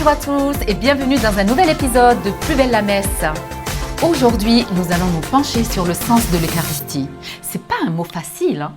Bonjour à tous et bienvenue dans un nouvel épisode de Plus belle la messe. Aujourd'hui, nous allons nous pencher sur le sens de l'Eucharistie. C'est pas un mot facile, hein?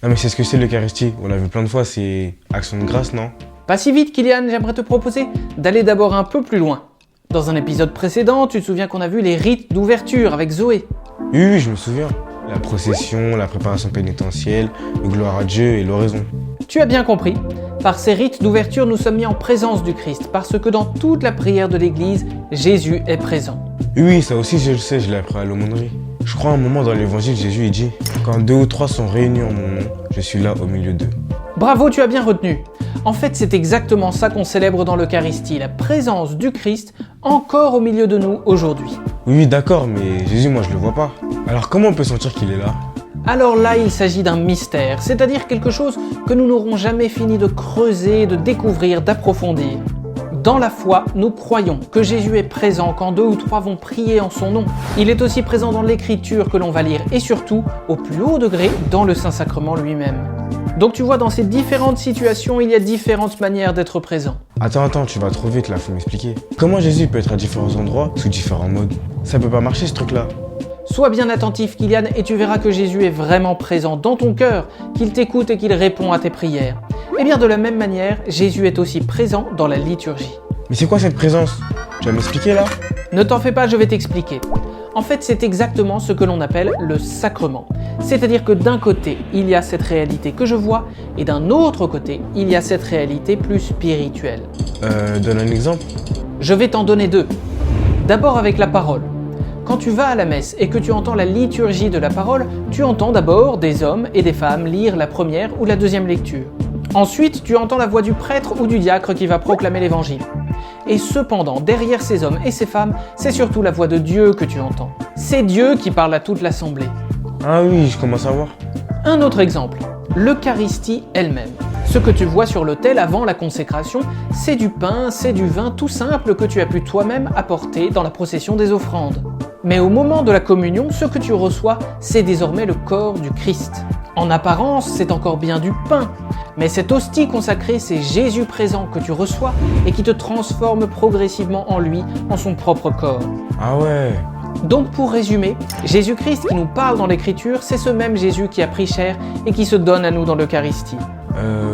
Non mais c'est ce que c'est l'Eucharistie, on l'a vu plein de fois, c'est action de grâce, non? Pas si vite, Kylian, j'aimerais te proposer d'aller d'abord un peu plus loin. Dans un épisode précédent, tu te souviens qu'on a vu les rites d'ouverture avec Zoé. Oui, je me souviens. La procession, la préparation pénitentielle, le gloire à Dieu et l'oraison. Tu as bien compris. Par ces rites d'ouverture, nous sommes mis en présence du Christ, parce que dans toute la prière de l'Église, Jésus est présent. Oui, ça aussi je le sais, je l'ai appris à l'aumônerie. Je crois à un moment dans l'évangile, Jésus il dit « Quand 2 ou 3 sont réunis en mon nom, je suis là au milieu d'eux. » Bravo, tu as bien retenu. En fait, c'est exactement ça qu'on célèbre dans l'Eucharistie, la présence du Christ encore au milieu de nous aujourd'hui. Oui, d'accord, mais Jésus, moi je le vois pas. Alors comment on peut sentir qu'il est là? Alors là, il s'agit d'un mystère, c'est-à-dire quelque chose que nous n'aurons jamais fini de creuser, de découvrir, d'approfondir. Dans la foi, nous croyons que Jésus est présent quand 2 ou 3 vont prier en son nom. Il est aussi présent dans l'Écriture que l'on va lire et surtout, au plus haut degré, dans le Saint-Sacrement lui-même. Donc tu vois, dans ces différentes situations, il y a différentes manières d'être présent. Attends, tu vas trop vite là, faut m'expliquer. Comment Jésus peut être à différents endroits, sous différents modes? Ça peut pas marcher ce truc-là. Sois bien attentif, Kylian, et tu verras que Jésus est vraiment présent dans ton cœur, qu'il t'écoute et qu'il répond à tes prières. Et bien de la même manière, Jésus est aussi présent dans la liturgie. Mais c'est quoi cette présence? Tu vas m'expliquer là? Ne t'en fais pas, je vais t'expliquer. En fait, c'est exactement ce que l'on appelle le sacrement. C'est-à-dire que d'un côté, il y a cette réalité que je vois, et d'un autre côté, il y a cette réalité plus spirituelle. Donne un exemple. Je vais t'en donner 2. D'abord avec la parole. Quand tu vas à la messe et que tu entends la liturgie de la parole, tu entends d'abord des hommes et des femmes lire la première ou la deuxième lecture. Ensuite, tu entends la voix du prêtre ou du diacre qui va proclamer l'évangile. Et cependant, derrière ces hommes et ces femmes, c'est surtout la voix de Dieu que tu entends. C'est Dieu qui parle à toute l'assemblée. Ah oui, je commence à voir. Un autre exemple, l'Eucharistie elle-même. Ce que tu vois sur l'autel avant la consécration, c'est du pain, c'est du vin tout simple que tu as pu toi-même apporter dans la procession des offrandes. Mais au moment de la communion, ce que tu reçois, c'est désormais le corps du Christ. En apparence, c'est encore bien du pain, mais cette hostie consacrée, c'est Jésus présent que tu reçois et qui te transforme progressivement en lui, en son propre corps. Ah ouais. Donc pour résumer, Jésus-Christ qui nous parle dans l'Écriture, c'est ce même Jésus qui a pris chair et qui se donne à nous dans l'Eucharistie.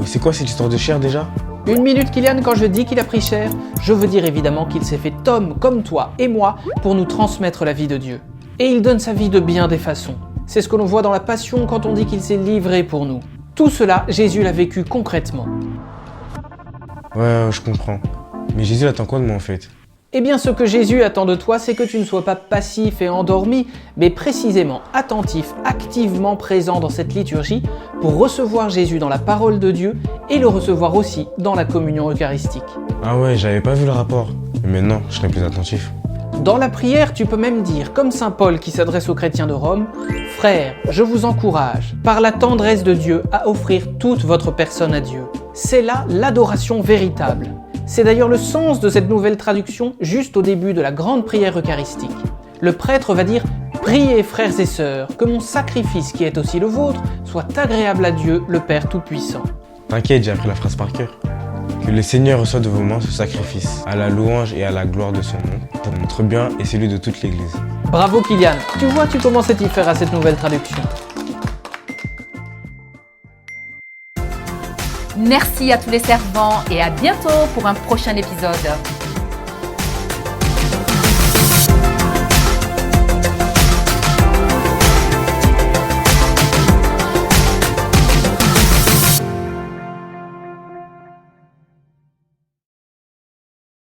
C'est quoi cette histoire de chair déjà? 1 minute, Kylian, quand je dis qu'il a pris chair, je veux dire évidemment qu'il s'est fait homme comme toi et moi pour nous transmettre la vie de Dieu. Et il donne sa vie de bien des façons. C'est ce que l'on voit dans la Passion quand on dit qu'il s'est livré pour nous. Tout cela, Jésus l'a vécu concrètement. Ouais, je comprends. Mais Jésus attend quoi de moi en fait? Eh bien, ce que Jésus attend de toi, c'est que tu ne sois pas passif et endormi, mais précisément attentif, activement présent dans cette liturgie pour recevoir Jésus dans la parole de Dieu et le recevoir aussi dans la communion eucharistique. Ah ouais, j'avais pas vu le rapport. Mais maintenant, je serai plus attentif. Dans la prière, tu peux même dire, comme saint Paul qui s'adresse aux chrétiens de Rome, « Frères, je vous encourage, par la tendresse de Dieu, à offrir toute votre personne à Dieu. » C'est là l'adoration véritable. C'est d'ailleurs le sens de cette nouvelle traduction juste au début de la grande prière eucharistique. Le prêtre va dire « Priez, frères et sœurs, que mon sacrifice qui est aussi le vôtre soit agréable à Dieu, le Père Tout-Puissant. » T'inquiète, j'ai appris la phrase par cœur. Que le Seigneur reçoit de vos mains ce sacrifice, à la louange et à la gloire de son nom, pour notre bien et celui de toute l'Église. Bravo Kylian, tu vois, tu commences à t'y faire à cette nouvelle traduction. Merci à tous les servants et à bientôt pour un prochain épisode.